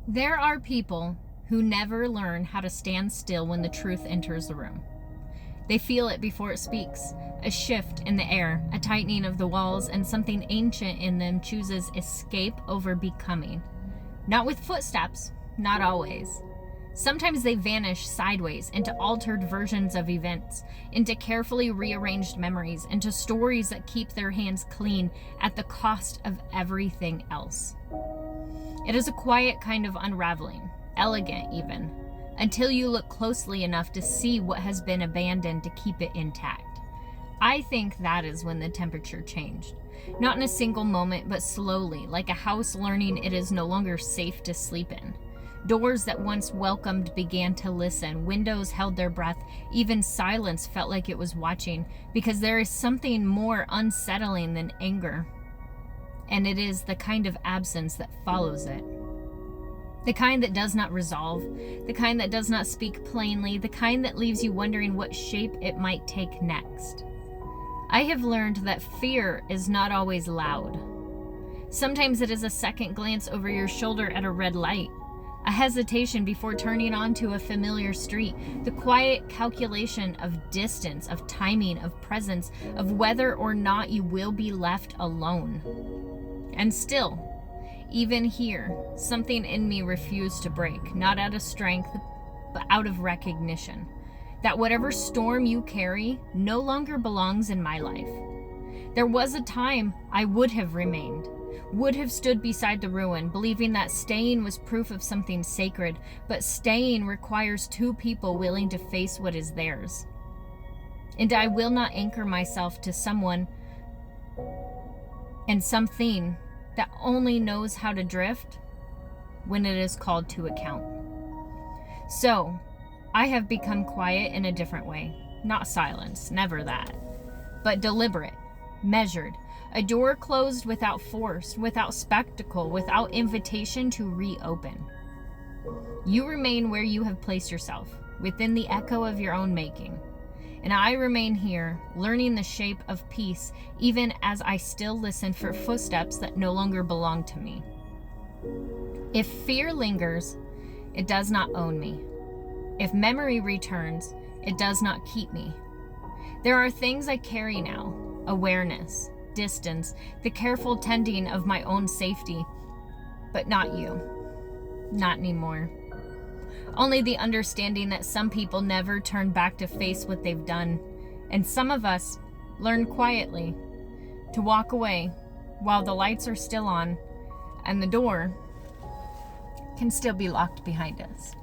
There are people who never learn how to stand still when the truth enters the room. They feel it before it speaks, a shift in the air, a tightening of the walls, and something ancient in them chooses escape over becoming. Not with footsteps, not always. Sometimes they vanish sideways into altered versions of events, into carefully rearranged memories, into stories that keep their hands clean at the cost of everything else. It is a quiet kind of unraveling, elegant even, until you look closely enough to see what has been abandoned to keep it intact. I think that is when the temperature changed. Not in a single moment, but slowly, like a house learning it is no longer safe to sleep in. Doors that once welcomed began to listen. Windows held their breath. Even silence felt like it was watching, because there is something more unsettling than anger. And it is the kind of absence that follows it. The kind that does not resolve, the kind that does not speak plainly, the kind that leaves you wondering what shape it might take next. I have learned that fear is not always loud. Sometimes it is a second glance over your shoulder at a red light, a hesitation before turning onto a familiar street, the quiet calculation of distance, of timing, of presence, of whether or not you will be left alone. And still, even here, something in me refused to break, not out of strength, but out of recognition, that whatever storm you carry no longer belongs in my life. There was a time I would have remained, would have stood beside the ruin, believing that staying was proof of something sacred, but staying requires two people willing to face what is theirs. And I will not anchor myself to someone and something that only knows how to drift when it is called to account. So, I have become quiet in a different way. Not silence, never that. But deliberate, measured. A door closed without force, without spectacle, without invitation to reopen. You remain where you have placed yourself, within the echo of your own making. And I remain here, learning the shape of peace, even as I still listen for footsteps that no longer belong to me. If fear lingers, it does not own me. If memory returns, it does not keep me. There are things I carry now: awareness, distance, the careful tending of my own safety. But not you. Not anymore. Only the understanding that some people never turn back to face what they've done. And some of us learn quietly to walk away while the lights are still on and the door can still be locked behind us.